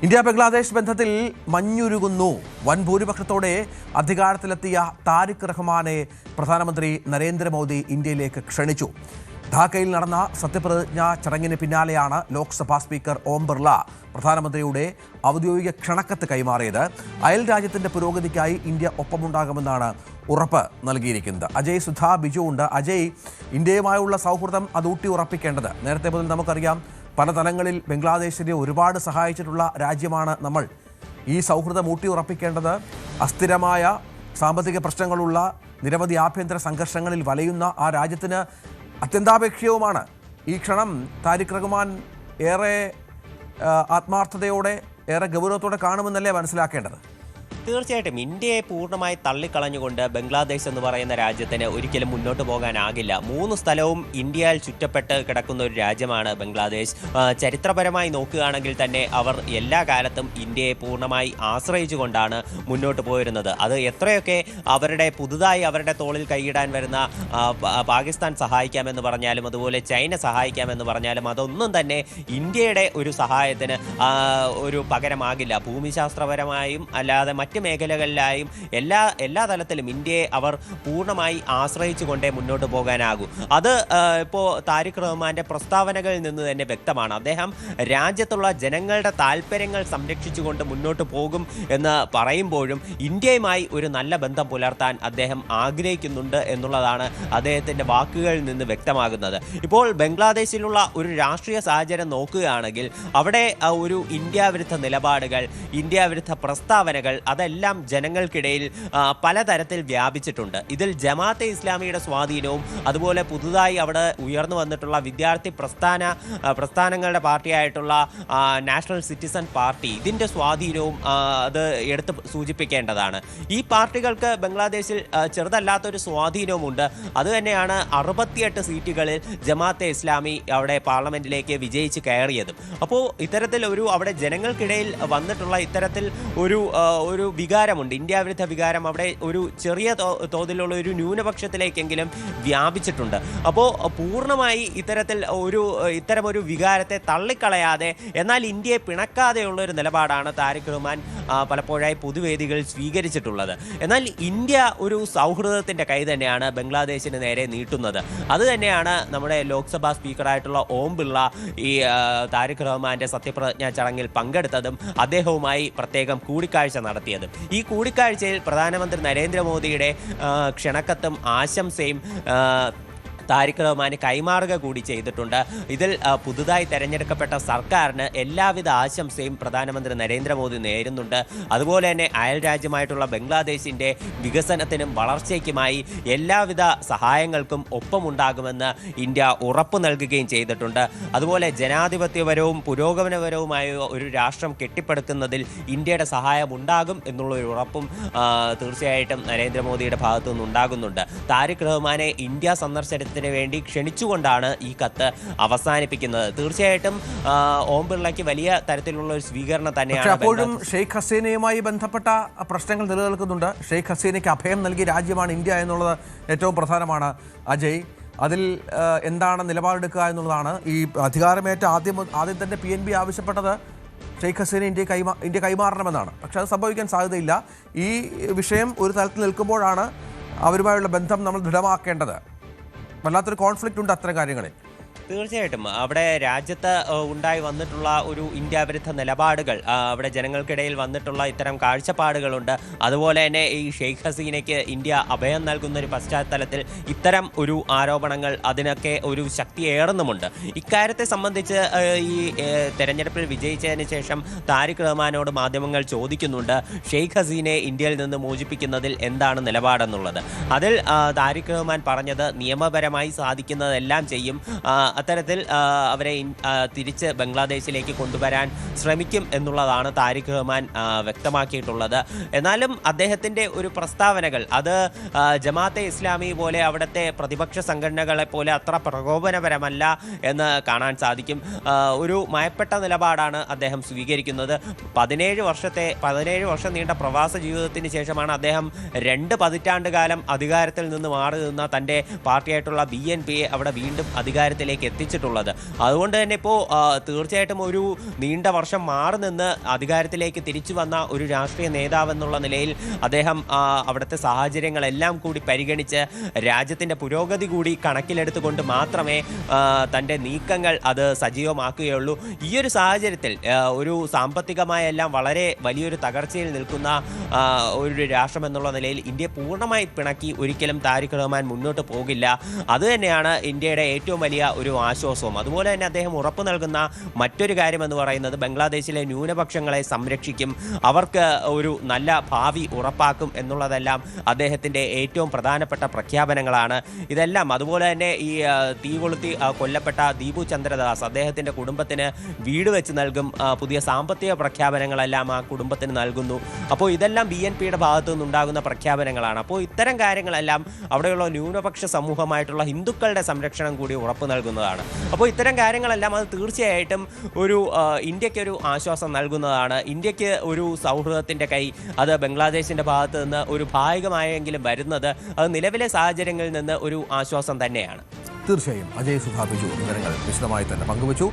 India Bangladesh ബന്ധത്തിൽ മഞ്ഞുരുകുന്നു. വൻ ഭൂരിപക്ഷത്തോടെ അധികാരത്തിലെത്തിയ താരിഖ് റഹ്മാനെ പ്രധാനമന്ത്രി നരേന്ദ്രമോദി ഇന്ത്യയിലേക്ക് ക്ഷണിച്ചു. ധാക്കയിൽ നടന്ന സത്യപ്രതിജ്ഞാ ചടങ്ങിന് പിന്നാലെയാണ് ലോക്സഭാ സ്പീക്കർ ഓം ബിർള പ്രധാനമന്ത്രിയുടെ ഔദ്യോഗിക ക്ഷണക്കത്ത് കൈമാറിയത്. അയൽ രാജ്യത്തിന്റെ പുരോഗതിക്കായി ഇന്ത്യ ഒപ്പമുണ്ടാകുമെന്നാണ് ഉറപ്പ് നൽകിയിരിക്കുന്നത്. അജയ് സുധാ ബിജു ഉണ്ട്. അജയ്, ഇന്ത്യയുമായുള്ള സൗഹൃദം അത് ഊട്ടി ഉറപ്പിക്കേണ്ടത് നേരത്തെ മുതൽ നമുക്കറിയാം. പല തലങ്ങളിൽ ബംഗ്ലാദേശിനെ ഒരുപാട് സഹായിച്ചിട്ടുള്ള രാജ്യമാണ് നമ്മൾ. ഈ സൗഹൃദം ഊട്ടി ഉറപ്പിക്കേണ്ടത് അസ്ഥിരമായ സാമ്പത്തിക പ്രശ്നങ്ങളുള്ള നിരവധി ആഭ്യന്തര സംഘർഷങ്ങളിൽ വലയുന്ന ആ രാജ്യത്തിന് അത്യന്താപേക്ഷിതവുമാണ്. ഈ ക്ഷണം താരിഖ് റഹ്മാൻ ഏറെ ആത്മാർത്ഥതയോടെ ഏറെ ഗൗരവത്തോടെ കാണുമെന്നല്ലേ മനസ്സിലാക്കേണ്ടത്? തീർച്ചയായിട്ടും ഇന്ത്യയെ പൂർണ്ണമായി തള്ളിക്കളഞ്ഞുകൊണ്ട് ബംഗ്ലാദേശ് എന്ന് പറയുന്ന രാജ്യത്തിന് ഒരിക്കലും മുന്നോട്ട് പോകാനാകില്ല. 3 സ്ഥലവും ഇന്ത്യയിൽ ചുറ്റപ്പെട്ട് കിടക്കുന്ന ഒരു രാജ്യമാണ് ബംഗ്ലാദേശ്. ചരിത്രപരമായി നോക്കുകയാണെങ്കിൽ തന്നെ അവർ എല്ലാ കാലത്തും ഇന്ത്യയെ പൂർണ്ണമായി ആശ്രയിച്ചുകൊണ്ടാണ് മുന്നോട്ട് പോയിരുന്നത്. അത് എത്രയൊക്കെ പുതുതായി അവരുടെ തോളിൽ കൈയിടാൻ വരുന്ന പാകിസ്ഥാൻ സഹായിക്കാമെന്ന് പറഞ്ഞാലും അതുപോലെ ചൈന സഹായിക്കാമെന്ന് പറഞ്ഞാലും അതൊന്നും തന്നെ ഇന്ത്യയുടെ ഒരു സഹായത്തിന് ഒരു പകരമാകില്ല. ഭൂമിശാസ്ത്രപരമായും അല്ലാതെ മറ്റ് മേഖലകളിലായും എല്ലാ തലത്തിലും ഇന്ത്യയെ അവർ പൂർണ്ണമായി ആശ്രയിച്ചുകൊണ്ടേ മുന്നോട്ട് പോകാനാകൂ. അത് ഇപ്പോൾ താരിഖ് റഹ്മാന്റെ പ്രസ്താവനകളിൽ നിന്ന് തന്നെ വ്യക്തമാണ്. അദ്ദേഹം രാജ്യത്തുള്ള ജനങ്ങളുടെ താല്പര്യങ്ങൾ സംരക്ഷിച്ചുകൊണ്ട് മുന്നോട്ട് പോകും എന്ന് പറയുമ്പോഴും ഇന്ത്യയുമായി ഒരു നല്ല ബന്ധം പുലർത്താൻ അദ്ദേഹം ആഗ്രഹിക്കുന്നുണ്ട് എന്നുള്ളതാണ് അദ്ദേഹത്തിൻ്റെ വാക്കുകളിൽ നിന്ന് വ്യക്തമാകുന്നത്. ഇപ്പോൾ ബംഗ്ലാദേശിലുള്ള ഒരു രാഷ്ട്രീയ സാഹചര്യം നോക്കുകയാണെങ്കിൽ അവിടെ ഒരു ഇന്ത്യ വിരുദ്ധ നിലപാടുകൾ, ഇന്ത്യ വിരുദ്ധ പ്രസ്താവനകൾ അതെല്ലാം ജനങ്ങൾക്കിടയിൽ പലതരത്തിൽ വ്യാപിച്ചിട്ടുണ്ട്. ഇതിൽ ജമാഅത്തെ ഇസ്ലാമിയുടെ സ്വാധീനവും അതുപോലെ പുതുതായി അവിടെ ഉയർന്നു വന്നിട്ടുള്ള വിദ്യാർത്ഥി പ്രസ്ഥാനങ്ങളുടെ പാർട്ടിയായിട്ടുള്ള നാഷണൽ സിറ്റിസൺ പാർട്ടി, ഇതിൻ്റെ സ്വാധീനവും അത് എടുത്ത് സൂചിപ്പിക്കേണ്ടതാണ്. ഈ പാർട്ടികൾക്ക് ബംഗ്ലാദേശിൽ ചെറുതല്ലാത്തൊരു സ്വാധീനവുമുണ്ട്. അതുതന്നെയാണ് 68 സീറ്റുകളിൽ ജമാഅത്തെ ഇസ്ലാമി അവിടെ പാർലമെന്റിലേക്ക് വിജയിച്ച് കയറിയതും. അപ്പോൾ ഇത്തരത്തിൽ അവിടെ ജനങ്ങൾക്കിടയിൽ വന്നിട്ടുള്ള ഇത്തരത്തിൽ ഒരു വികാരമുണ്ട്, ഇന്ത്യ വിരുദ്ധ വികാരം അവിടെ ഒരു ചെറിയ തോതിലുള്ള ഒരു ന്യൂനപക്ഷത്തിലേക്കെങ്കിലും വ്യാപിച്ചിട്ടുണ്ട്. അപ്പോൾ പൂർണ്ണമായി ഇത്തരം ഒരു വികാരത്തെ തള്ളിക്കളയാതെ എന്നാൽ ഇന്ത്യയെ പിണക്കാതെയുള്ള ഒരു നിലപാടാണ് താരിഖ് റഹ്മാൻ പലപ്പോഴായി പൊതുവേദികളിൽ സ്വീകരിച്ചിട്ടുള്ളത്. എന്നാൽ ഇന്ത്യ ഒരു സൗഹൃദത്തിൻ്റെ കൈ തന്നെയാണ് ബംഗ്ലാദേശിന് നേരെ നീട്ടുന്നത്. അത് തന്നെയാണ് നമ്മുടെ ലോക്സഭാ സ്പീക്കറായിട്ടുള്ള ഓം ബിർള ഈ താരിഖ് റഹ്മാന്റെ സത്യപ്രതിജ്ഞാ ചടങ്ങിൽ പങ്കെടുത്തതും അദ്ദേഹവുമായി പ്രത്യേകം കൂടിക്കാഴ്ച നടത്തിയത്. ഈ കൂടിക്കാഴ്ചയിൽ പ്രധാനമന്ത്രി നരേന്ദ്രമോദിയുടെ ക്ഷണക്കത്തും ആശംസയും താരിഖ് റഹ്മാന് കൈമാറുക കൂടി ചെയ്തിട്ടുണ്ട്. ഇതിൽ പുതുതായി തെരഞ്ഞെടുക്കപ്പെട്ട സർക്കാരിന് എല്ലാവിധ ആശംസയും പ്രധാനമന്ത്രി നരേന്ദ്രമോദി നേരുന്നുണ്ട്. അതുപോലെ തന്നെ അയൽ രാജ്യമായിട്ടുള്ള ബംഗ്ലാദേശിൻ്റെ വികസനത്തിനും വളർച്ചയ്ക്കുമായി എല്ലാവിധ സഹായങ്ങൾക്കും ഒപ്പമുണ്ടാകുമെന്ന് ഇന്ത്യ ഉറപ്പു നൽകുകയും ചെയ്തിട്ടുണ്ട്. അതുപോലെ ജനാധിപത്യപരവും പുരോഗമനപരവുമായ ഒരു രാഷ്ട്രം കെട്ടിപ്പടുക്കുന്നതിൽ ഇന്ത്യയുടെ സഹായം ഉണ്ടാകും എന്നുള്ളൊരു ഉറപ്പും തീർച്ചയായിട്ടും നരേന്ദ്രമോദിയുടെ ഭാഗത്തു നിന്നുണ്ടാകുന്നുണ്ട്. താരിഖ് റഹ്മാനെ ഇന്ത്യ സന്ദർശനത്തിന് വേണ്ടി ക്ഷണിച്ചുകൊണ്ടാണ് ഈ കത്ത് അവസാനിപ്പിക്കുന്നത്. തീർച്ചയായിട്ടും ഓം ബിർളയ്ക്ക് വലിയ തരത്തിലുള്ള ഒരു സ്വീകരണം തന്നെയാണ്. അപ്പോഴും ഷെയ്ഖ് ഹസീനയുമായി ബന്ധപ്പെട്ട പ്രശ്നങ്ങൾ നിലനിൽക്കുന്നുണ്ട്. ഷെയ്ഖ് ഹസീനയ്ക്ക് അഭയം നൽകിയ രാജ്യമാണ് ഇന്ത്യ എന്നുള്ളത് ഏറ്റവും പ്രധാനമാണ്. അജയ്, അതിൽ എന്താണ് നിലപാടെടുക്കുക എന്നുള്ളതാണ്. ഈ അധികാരമേറ്റ ആദ്യം തന്നെ PNB ആവശ്യപ്പെട്ടത് ഷെയ്ഖ് ഹസീന ഇന്ത്യ കൈമാറണമെന്നാണ്. പക്ഷെ അത് സംഭവിക്കാൻ സാധ്യതയില്ല. ഈ വിഷയം ഒരു തലത്തിൽ നിൽക്കുമ്പോഴാണ് അവരുമായുള്ള ബന്ധം നമ്മൾ ദൃഢമാക്കേണ്ടത്. വല്ലാത്തൊരു കോൺഫ്ലിക്റ്റ് ഉണ്ട് അത്തരം കാര്യങ്ങളിൽ. തീർച്ചയായിട്ടും അവിടെ രാജ്യത്ത് ഉണ്ടായി വന്നിട്ടുള്ള ഒരു ഇന്ത്യ വിരുദ്ധ നിലപാടുകൾ, അവിടെ ജനങ്ങൾക്കിടയിൽ വന്നിട്ടുള്ള ഇത്തരം കാഴ്ചപ്പാടുകളുണ്ട്. അതുപോലെ തന്നെ ഈ ഷെയ്ഖ് ഹസീനയ്ക്ക് ഇന്ത്യ അഭയം നൽകുന്ന ഒരു പശ്ചാത്തലത്തിൽ ഇത്തരം ഒരു ആരോപണങ്ങൾ അതിനൊക്കെ ഒരു ശക്തിയേറുന്നുമുണ്ട്. ഇക്കാര്യത്തെ സംബന്ധിച്ച് ഈ തെരഞ്ഞെടുപ്പിൽ വിജയിച്ചതിന് ശേഷം താരിഖ് റഹ്മാനോട് മാധ്യമങ്ങൾ ചോദിക്കുന്നുണ്ട് ഷെയ്ഖ് ഹസീനയെ ഇന്ത്യയിൽ നിന്ന് മോചിപ്പിക്കുന്നതിൽ എന്താണ് നിലപാടെന്നുള്ളത്. അതിൽ താരിഖ് റഹ്മാൻ പറഞ്ഞത് നിയമപരമായി സാധിക്കുന്നതെല്ലാം ചെയ്യും, അത്തരത്തിൽ അവരെ തിരിച്ച് ബംഗ്ലാദേശിലേക്ക് കൊണ്ടുവരാൻ ശ്രമിക്കും എന്നുള്ളതാണ് താരിഖ് റഹ്മാൻ വ്യക്തമാക്കിയിട്ടുള്ളത്. എന്നാലും അദ്ദേഹത്തിൻ്റെ ഒരു പ്രസ്താവനകൾ അത് ജമാഅത്തെ ഇസ്ലാമി പോലെ അവിടുത്തെ പ്രതിപക്ഷ സംഘടനകളെ പോലെ അത്ര പ്രകോപനപരമല്ല എന്ന് കാണാൻ സാധിക്കും. ഒരു മയപ്പെട്ട നിലപാടാണ് അദ്ദേഹം സ്വീകരിക്കുന്നത്. 17 വർഷം നീണ്ട പ്രവാസ ജീവിതത്തിന് ശേഷമാണ് അദ്ദേഹം 2 പതിറ്റാണ്ട് കാലം അധികാരത്തിൽ നിന്ന് മാറി നിന്ന തൻ്റെ പാർട്ടിയായിട്ടുള്ള BNP അവിടെ വീണ്ടും അധികാരത്തിലേക്ക് നിലയിലേക്ക് എത്തിച്ചിട്ടുള്ളത്. അതുകൊണ്ട് തന്നെ ഇപ്പോൾ തീർച്ചയായിട്ടും ഒരു നീണ്ട വർഷം മാറി നിന്ന് അധികാരത്തിലേക്ക് തിരിച്ചു വന്ന ഒരു രാഷ്ട്രീയ നേതാവെന്നുള്ള നിലയിൽ അദ്ദേഹം അവിടുത്തെ സാഹചര്യങ്ങളെല്ലാം കൂടി പരിഗണിച്ച് രാജ്യത്തിൻ്റെ പുരോഗതി കൂടി കണക്കിലെടുത്തുകൊണ്ട് മാത്രമേ തൻ്റെ നീക്കങ്ങൾ അത് സജീവമാക്കുകയുള്ളൂ. ഈ ഒരു സാഹചര്യത്തിൽ ഒരു സാമ്പത്തികമായ എല്ലാം വളരെ വലിയൊരു തകർച്ചയിൽ നിൽക്കുന്ന ഒരു രാഷ്ട്രം എന്നുള്ള നിലയിൽ ഇന്ത്യയെ പൂർണ്ണമായി പിണക്കി ഒരിക്കലും താരിഖ് റഹ്മാൻ മുന്നോട്ട് പോകില്ല. അതുതന്നെയാണ് ഇന്ത്യയുടെ ഏറ്റവും വലിയ ഒരു ആശ്വാസവും. അതുപോലെ തന്നെ അദ്ദേഹം ഉറപ്പു നൽകുന്ന മറ്റൊരു കാര്യമെന്ന് പറയുന്നത് ബംഗ്ലാദേശിലെ ന്യൂനപക്ഷങ്ങളെ സംരക്ഷിക്കും, അവർക്ക് ഒരു നല്ല ഭാവി ഉറപ്പാക്കും എന്നുള്ളതെല്ലാം അദ്ദേഹത്തിൻ്റെ ഏറ്റവും പ്രധാനപ്പെട്ട പ്രഖ്യാപനങ്ങളാണ് ഇതെല്ലാം. അതുപോലെ തന്നെ ഈ തീ കൊളുത്തി കൊല്ലപ്പെട്ട ദീപു ചന്ദ്രദാസ് അദ്ദേഹത്തിൻ്റെ കുടുംബത്തിന് വീട് വെച്ച് നൽകും, പുതിയ സാമ്പത്തിക പ്രഖ്യാപനങ്ങളെല്ലാം ആ കുടുംബത്തിന് നൽകുന്നു. അപ്പോൾ ഇതെല്ലാം BNPയുടെ ഭാഗത്തു നിന്നുണ്ടാകുന്ന പ്രഖ്യാപനങ്ങളാണ്. അപ്പോൾ ഇത്തരം കാര്യങ്ങളെല്ലാം അവിടെയുള്ള ന്യൂനപക്ഷ സമൂഹമായിട്ടുള്ള ഹിന്ദുക്കളുടെ സംരക്ഷണം കൂടി ഉറപ്പു നൽകുന്നതാണ്. അപ്പോൾ ഇത്തരം കാര്യങ്ങളെല്ലാം അത് തീർച്ചയായിട്ടും ഒരു ഇന്ത്യക്കൊരു ആശ്വാസം നൽകുന്നതാണ്. ഇന്ത്യക്ക് ഒരു സൗഹൃദത്തിൻ്റെ കൈ അത് ബംഗ്ലാദേശിൻ്റെ ഭാഗത്ത് നിന്ന് ഒരു ഭാഗികമായെങ്കിലും വരുന്നത് അത് നിലവിലെ സാഹചര്യങ്ങളിൽ നിന്ന് ഒരു ആശ്വാസം തന്നെയാണ്. തീർച്ചയായും അജയ് സുധാ ബിജു വിവരങ്ങൾ വിശദമായി തന്നെ പങ്കുവച്ചു.